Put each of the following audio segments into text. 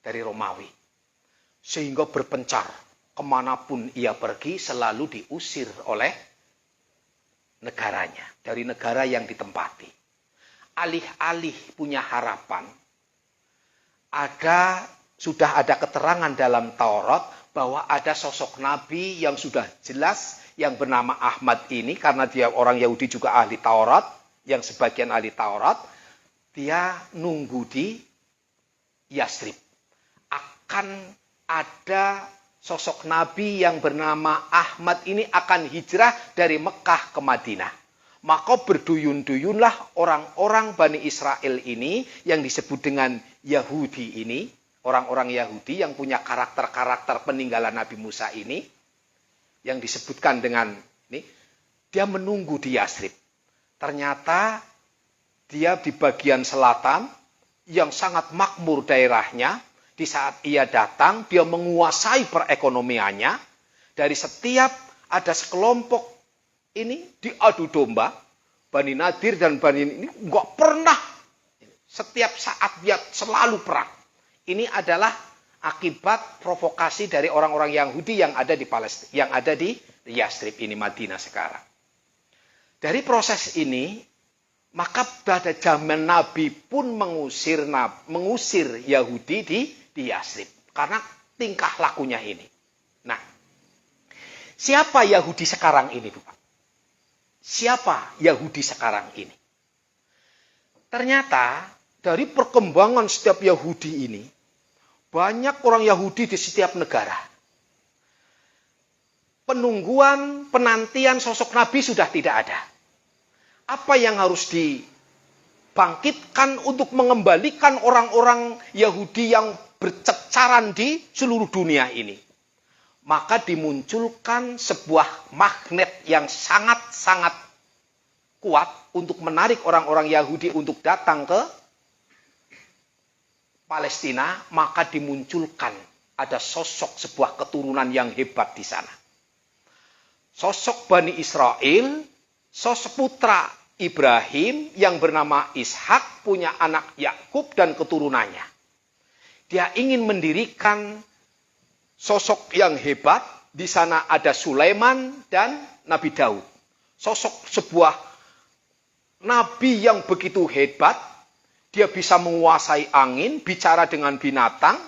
dari Romawi. Sehingga berpencar. Kemanapun ia pergi selalu diusir oleh negaranya. Dari negara yang ditempati. Alih-alih punya harapan. Sudah ada keterangan dalam Taurat bahwa ada sosok Nabi yang sudah jelas yang bernama Ahmad ini. Karena dia orang Yahudi juga ahli Taurat. Yang sebagian ahli Taurat. Dia nunggu di Yasrib. Akan ada sosok Nabi yang bernama Ahmad ini akan hijrah dari Mekah ke Madinah. Maka berduyun-duyunlah orang-orang Bani Israel ini yang disebut dengan Yahudi ini. Orang-orang Yahudi yang punya karakter-karakter peninggalan Nabi Musa ini. Yang disebutkan dengan ini. Dia menunggu di Yasrib. Ternyata dia di bagian selatan yang sangat makmur daerahnya. Di saat ia datang, dia menguasai perekonomiannya. Dari setiap ada sekelompok ini diadu domba. Bani Nadir dan Bani ini nggak pernah. Setiap saat dia selalu perang. Ini adalah akibat provokasi dari orang-orang Yahudi yang ada di Palestina, yang ada di Yasrib ini, Madinah sekarang. Dari proses ini, maka pada zaman Nabi pun mengusir Yahudi di Yasrib. Karena tingkah lakunya ini. Nah, siapa Yahudi sekarang ini, Bapak? Siapa Yahudi sekarang ini? Ternyata dari perkembangan setiap Yahudi ini, banyak orang Yahudi di setiap negara. Penungguan, penantian sosok Nabi sudah tidak ada. Apa yang harus dibangkitkan untuk mengembalikan orang-orang Yahudi yang berceceran di seluruh dunia ini? Maka dimunculkan sebuah magnet yang sangat-sangat kuat untuk menarik orang-orang Yahudi untuk datang ke Palestina. Maka dimunculkan ada sosok sebuah keturunan yang hebat di sana. Sosok Bani Israel, sosok putra Ibrahim yang bernama Ishak, punya anak Yakub dan keturunannya. Dia ingin mendirikan sosok yang hebat. Di sana ada Sulaiman dan Nabi Daud. Sosok sebuah nabi yang begitu hebat. Dia bisa menguasai angin, bicara dengan binatang.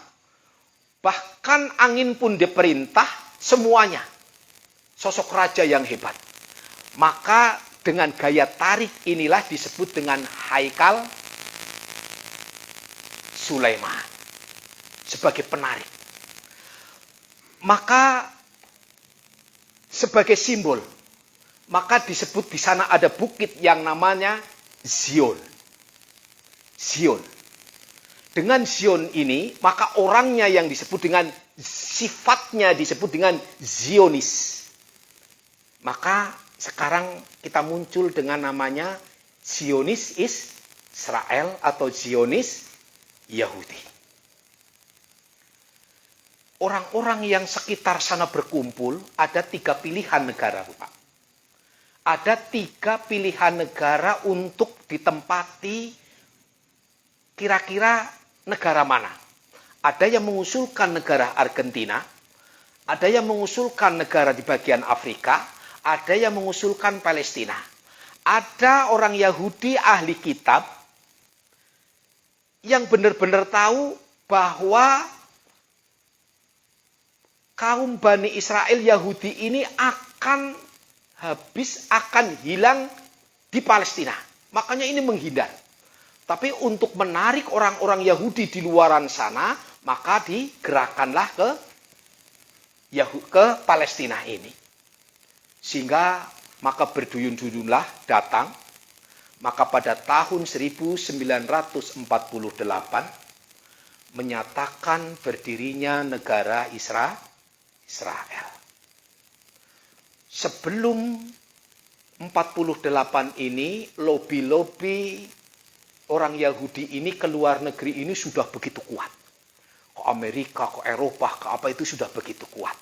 Bahkan angin pun diperintah semuanya. Sosok raja yang hebat. Maka dengan gaya tarik inilah disebut dengan Haikal Sulaiman. Sebagai penarik. Maka sebagai simbol. Maka disebut di sana ada bukit yang namanya Zion. Zion. Dengan Zion ini, maka orangnya yang disebut dengan sifatnya disebut dengan Zionis. Maka sekarang kita muncul dengan namanya Zionis Israel atau Zionis Yahudi. Orang-orang yang sekitar sana berkumpul, ada 3 pilihan negara, Bapak. Ada 3 pilihan negara untuk ditempati kira-kira negara mana. Ada yang mengusulkan negara Argentina, ada yang mengusulkan negara di bagian Afrika, ada yang mengusulkan Palestina. Ada orang Yahudi ahli kitab yang benar-benar tahu bahwa kaum Bani Israel Yahudi ini akan habis, akan hilang di Palestina. Makanya ini menghindar. Tapi untuk menarik orang-orang Yahudi di luaran sana, maka digerakkanlah ke Palestina ini. Sehingga maka berduyun-duyunlah datang. Maka pada tahun 1948 menyatakan berdirinya negara Israel. Sebelum 48 ini, lobi-lobi orang Yahudi ini ke luar negeri ini sudah begitu kuat. Ke Amerika, ke Eropa, ke apa itu sudah begitu kuat.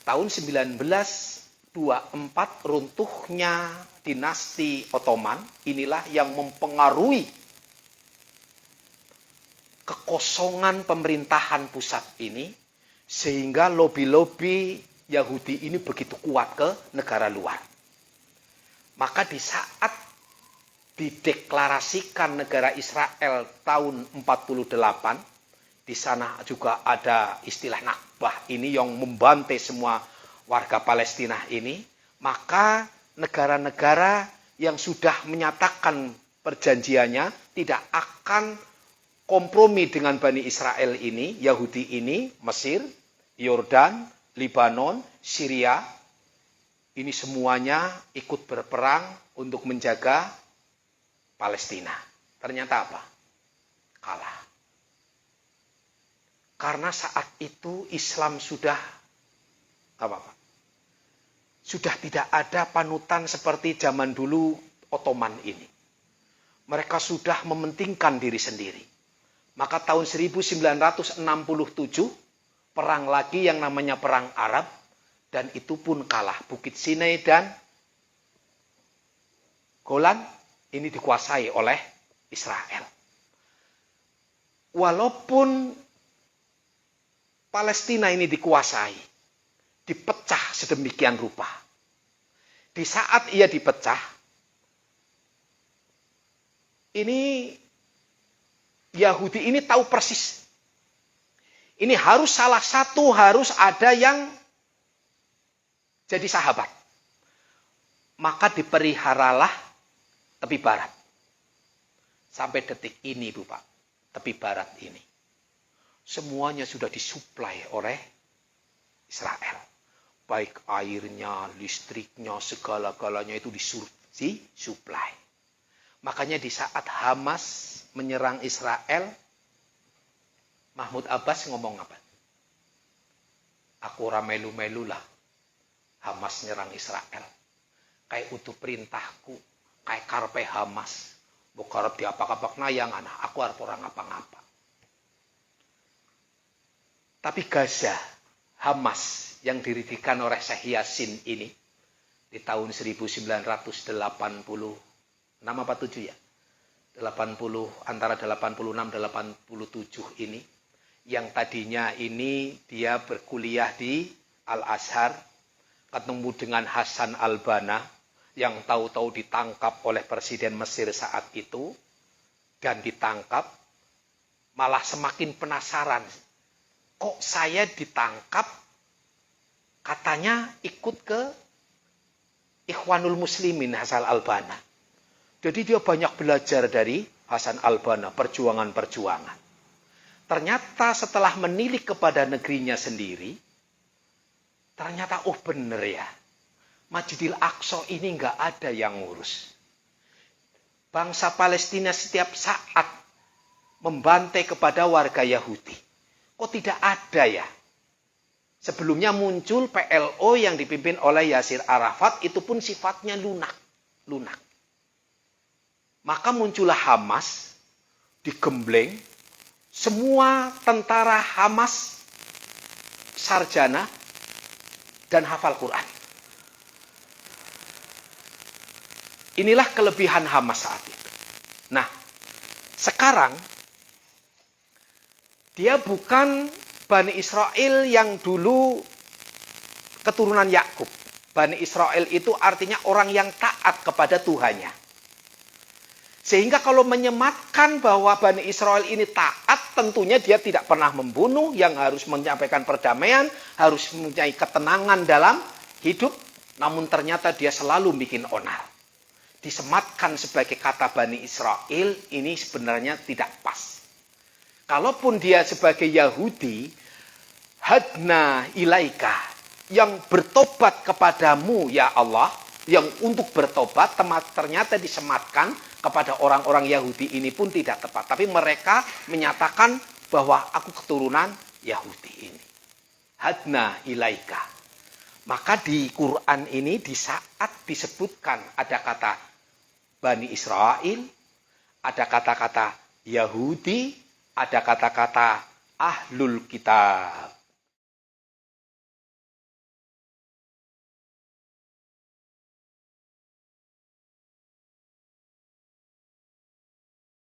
Tahun 1924 runtuhnya dinasti Ottoman, inilah yang mempengaruhi kekosongan pemerintahan pusat ini, sehingga lobi-lobi Yahudi ini begitu kuat ke negara luar. Maka di saat dideklarasikan negara Israel tahun 48, di sana juga ada istilah Nakbah ini yang membantai semua warga Palestina ini, maka negara-negara yang sudah menyatakan perjanjiannya tidak akan kompromi dengan Bani Israel ini, Yahudi ini, Mesir, Yordan, Libanon, Syria, ini semuanya ikut berperang untuk menjaga Palestina. Ternyata apa? Kalah. Karena saat itu Islam sudah sudah tidak ada panutan seperti zaman dulu Ottoman ini. Mereka sudah mementingkan diri sendiri. Maka tahun 1967 perang lagi yang namanya Perang Arab, dan itu pun kalah. Bukit Sinai dan Golan ini dikuasai oleh Israel. Walaupun Palestina ini dikuasai, dipecah sedemikian rupa. Di saat ia dipecah, ini Yahudi ini tahu persis. Ini harus salah satu harus ada yang jadi sahabat. Maka diperiharalah tepi barat. Sampai detik ini, Bu Pak, tepi barat ini. Semuanya sudah disuplai oleh Israel. Baik airnya, listriknya, segala-galanya itu disuplai. Makanya di saat Hamas menyerang Israel, Mahmud Abbas ngomong apa? Aku ora melu-melu lah Hamas nyerang Israel. Kayak utuh perintahku, kayak karpe Hamas. Bukarep diapak-apak nayang anak, aku harus orang apa-ngapa. Tapi Gaza, Hamas yang didirikan oleh Syekh Yasin ini di tahun 1986 apa 7 ya? 80 antara 86 87 ini, yang tadinya ini dia berkuliah di Al-Azhar, ketemu dengan Hasan al-Banna yang tahu-tahu ditangkap oleh Presiden Mesir saat itu, dan ditangkap, malah semakin penasaran. Kok saya ditangkap, katanya ikut ke Ikhwanul Muslimin Hasan al-Banna. Jadi dia banyak belajar dari Hasan al-Banna, perjuangan-perjuangan. Ternyata setelah menilik kepada negerinya sendiri, ternyata bener ya, Masjidil Aqsa ini nggak ada yang ngurus. Bangsa Palestina setiap saat membantai kepada warga Yahudi. Kok tidak ada ya? Sebelumnya muncul PLO yang dipimpin oleh Yasir Arafat, itu pun sifatnya lunak. Maka muncullah Hamas, digembleng, semua tentara Hamas sarjana dan hafal Quran. Inilah kelebihan Hamas saat itu. Nah, sekarang dia bukan Bani Israel yang dulu keturunan Yakub. Bani Israel itu artinya orang yang taat kepada Tuhannya. Sehingga kalau menyematkan bahwa Bani Israel ini taat, tentunya dia tidak pernah membunuh, yang harus menyampaikan perdamaian, harus mempunyai ketenangan dalam hidup, namun ternyata dia selalu bikin onar. Disematkan sebagai kata Bani Israel, ini sebenarnya tidak pas. Kalaupun dia sebagai Yahudi, hadna ilaika, yang bertobat kepadamu ya Allah, yang untuk bertobat, ternyata disematkan kepada orang-orang Yahudi ini pun tidak tepat. Tapi mereka menyatakan bahwa aku keturunan Yahudi ini. Hadna ilaika. Maka di Quran ini di saat disebutkan ada kata Bani Israel, ada kata-kata Yahudi, ada kata-kata Ahlul Kitab.